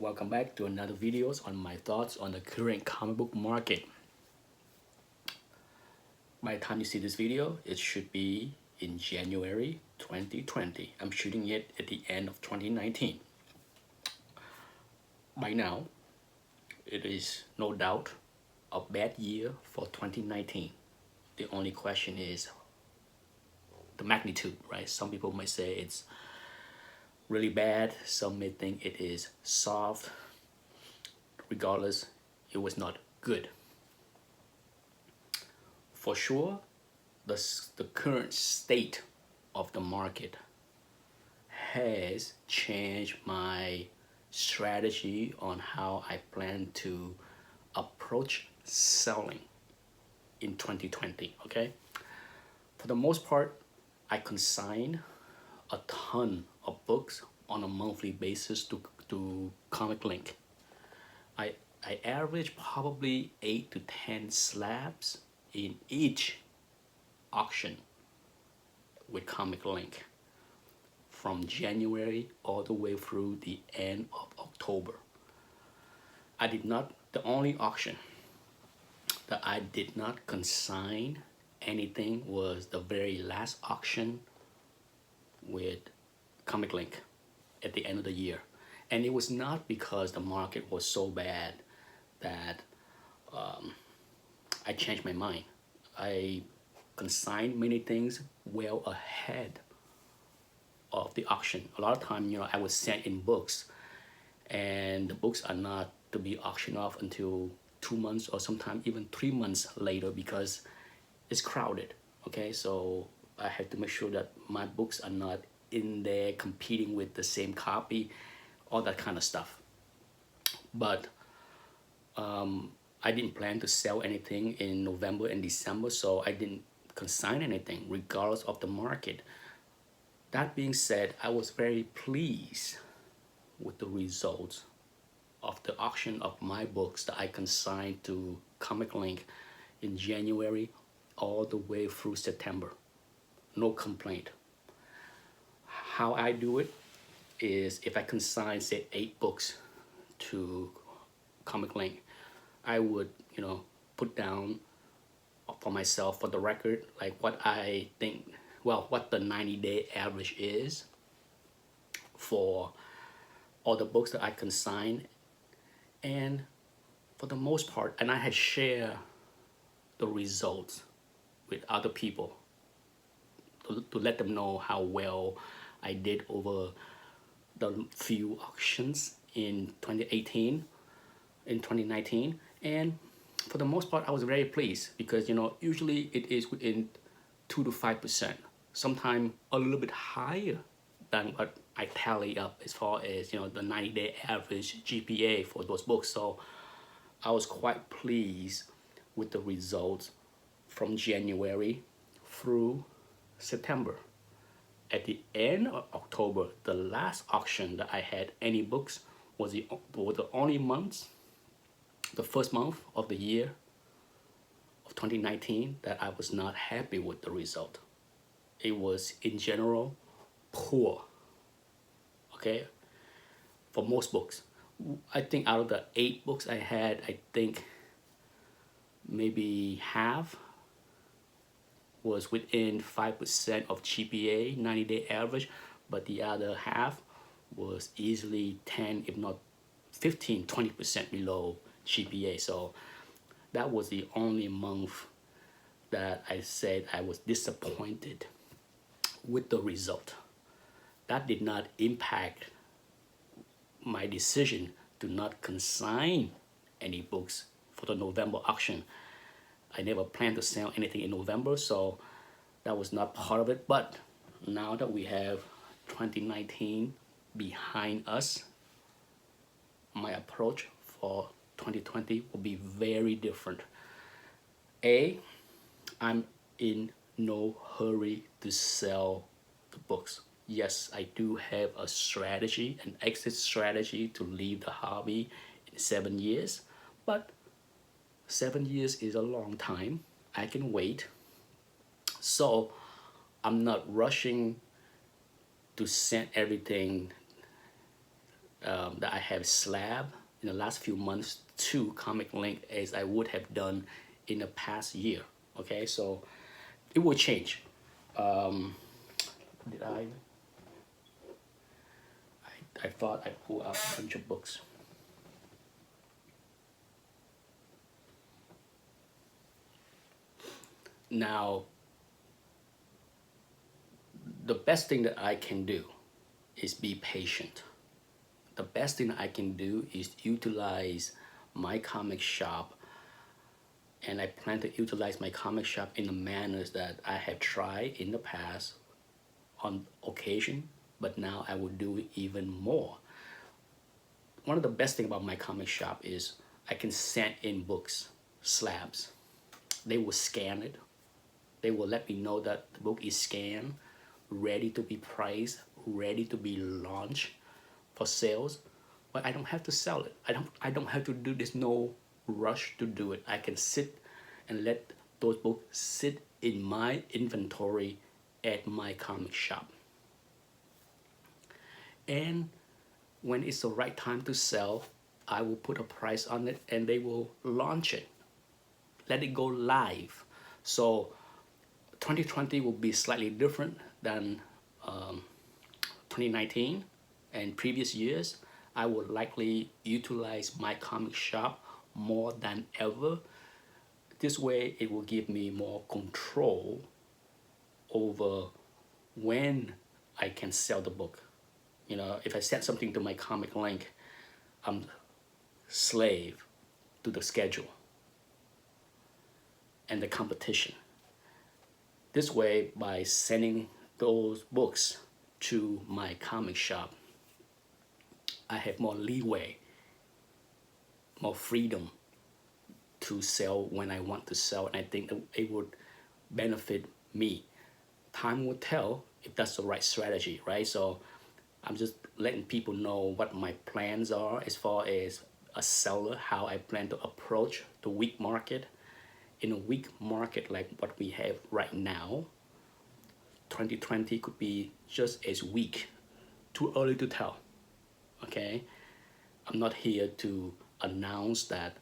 welcome back to another videos on my thoughts on the current comic book market. By the time you see this video, it should be in January 2020. I'm shooting it at the end of 2019. By now, it is no doubt a bad year for 2019. The only question is the magnitude, right? Some people might say it's really bad. Some may think it is soft. Regardless, it was not good. For sure, the current state of the market has changed my strategy on how I plan to approach selling in 2020, okay? For the most part, I consign a ton of books on a monthly basis to comiclink. I average probably 8 to 10 slabs in each auction with comiclink from January all the way through the end of October. The only auction that I did not consign anything was the very last auction with comiclink at the end of the year. And it was not because the market was so bad that I changed my mind. I consigned many things well ahead of the auction. A lot of time, I would send in books, and the books are not to be auctioned off until 2 months or sometimes even 3 months later because it's crowded. Okay, so I have to make sure that my books are not in there competing with the same copy, all that kind of stuff. But I didn't plan to sell anything in November and December, so I didn't consign anything regardless of the market. That being said, I was very pleased with the results of the auction of my books that I consigned to comiclink in January all the way through September. No complaint. How I do it is if I consign, say, 8 books to comiclink, I would, put down for myself, for the record, like what I think, what the 90-day average is for all the books that I consign. And for the most part, and I had shared the results with other people to let them know how well I did over the few auctions in 2018, in 2019. And for the most part, I was very pleased because, usually it is within 2 to 5%, sometimes a little bit higher than what I tally up as far as, the 90-day average GPA for those books. So I was quite pleased with the results from January through September. At the end of October, the last auction that I had any books was the only month, the first month of the year of 2019 that I was not happy with the result. It was, in general, poor, okay, for most books. I think out of the 8 books I had, I think maybe half was within 5% of GPA, 90-day average, but the other half was easily 10, if not 15, 20% below GPA. So that was the only month that I said I was disappointed with the result. That did not impact my decision to not consign any books for the November auction. I never planned to sell anything in November, so that was not part of it. But now that we have 2019 behind us, my approach for 2020 will be very different. I'm in no hurry to sell the books. Yes, I do have a strategy, an exit strategy to leave the hobby in 7 years, but 7 years is a long time. I can wait. So I'm not rushing to send everything that I have slab in the last few months to Comic Link as I would have done in the past year. Okay, so it will change. Did I thought I pulled out a bunch of books. Now, the best thing that I can do is be patient. The best thing that I can do is utilize my comic shop, and I plan to utilize my comic shop in the manners that I have tried in the past on occasion, but now I will do it even more. One of the best things about my comic shop is I can send in books, slabs. They will scan it. They will let me know that the book is scanned, ready to be priced, ready to be launched for sales. But I don't have to sell it. I don't have to do this, no rush to do it. I can sit and let those books sit in my inventory at my comic shop. And when it's the right time to sell, I will put a price on it and they will launch it. Let it go live. So 2020 will be slightly different than 2019 and previous years. I will likely utilize my comic shop more than ever. This way it will give me more control over when I can sell the book. You know, if I send something to my comic link, I'm slave to the schedule and the competition. This way, by sending those books to my comic shop, I have more leeway, more freedom to sell when I want to sell, and I think it would benefit me. Time will tell if that's the right strategy, right? So I'm just letting people know what my plans are as far as a seller, how I plan to approach the weak market. In a weak market like what we have right now, 2020 could be just as weak. Too early to tell, okay? I'm not here to announce that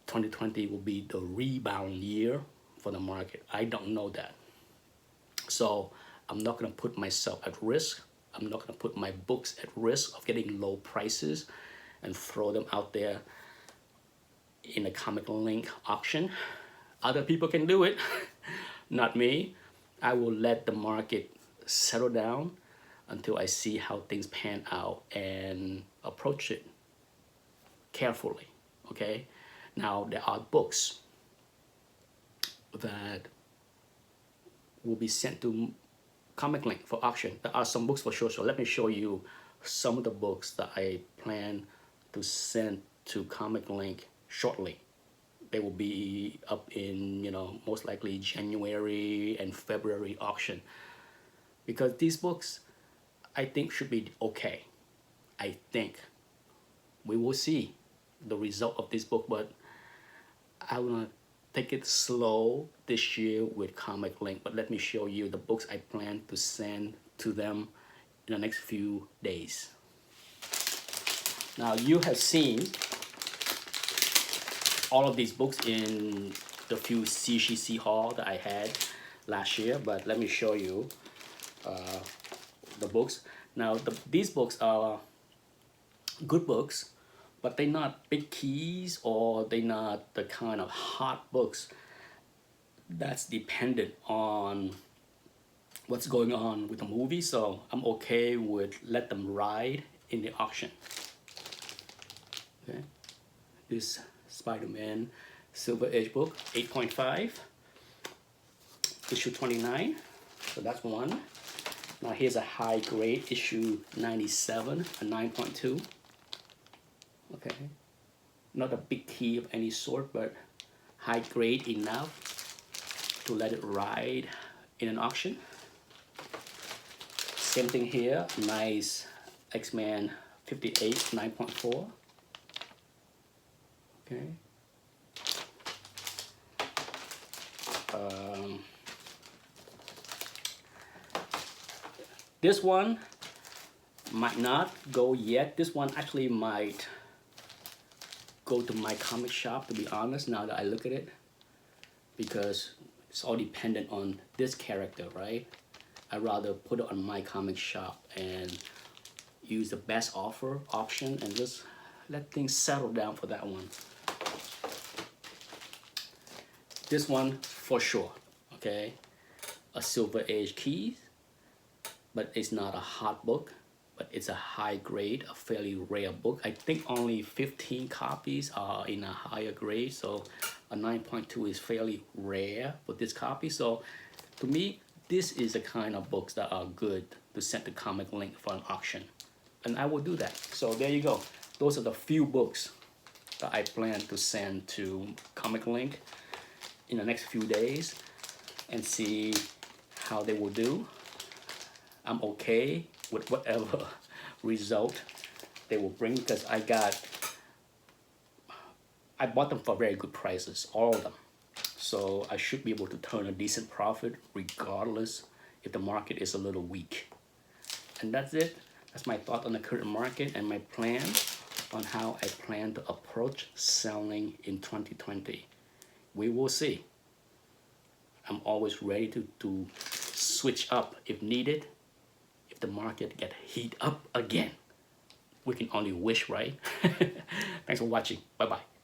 2020 will be the rebound year for the market. I don't know that. So I'm not gonna put myself at risk. I'm not gonna put my books at risk of getting low prices and throw them out there in a comic link auction. Other people can do it, not me. I will let the market settle down until I see how things pan out and approach it carefully, okay? Now, there are books that will be sent to Comic Link for auction. There are some books for sure, so let me show you some of the books that I plan to send to Comic Link shortly. They will be up in, you know, most likely January and February auction. Because these books, I think, should be okay. I think. We will see the result of this book, but I want to take it slow this year with Comic Link. But let me show you the books I plan to send to them in the next few days. Now, you have seen all of these books in the few CGC haul that I had last year, but let me show you the books. Now, these books are good books, but they're not big keys, or they're not the kind of hot books that's dependent on what's going on with the movie. So I'm okay with let them ride in the auction. Okay, this Spider-Man Silver Edge book, 8.5, issue 29. So that's one. Now here's a high grade issue 97, a 9.2. Okay, not a big key of any sort, but high grade enough to let it ride in an auction. Same thing here, nice X-Men 58, 9.4. Okay. This one Might not go yet. This one actually might go to my comic shop, to be honest, now that I look at it, because it's all dependent on this character, right? I'd rather put it on my comic shop and use the best offer option and just let things settle down for that one. This one for sure, okay? A Silver Age Keys, but it's not a hot book, but it's a high grade, a fairly rare book. I think only 15 copies are in a higher grade, so a 9.2 is fairly rare for this copy. So to me, this is the kind of books that are good to send to comiclink for an auction, and I will do that. So there you go. Those are the few books that I plan to send to comiclink in the next few days and see how they will do. I'm okay with whatever result they will bring, because I bought them for very good prices, all of them. So I should be able to turn a decent profit regardless if the market is a little weak. And that's it. That's my thought on the current market and my plan on how I plan to approach selling in 2020. We will see. I'm always ready to switch up if needed. If the market get heat up again, we can only wish, right? Thanks for watching. Bye-bye.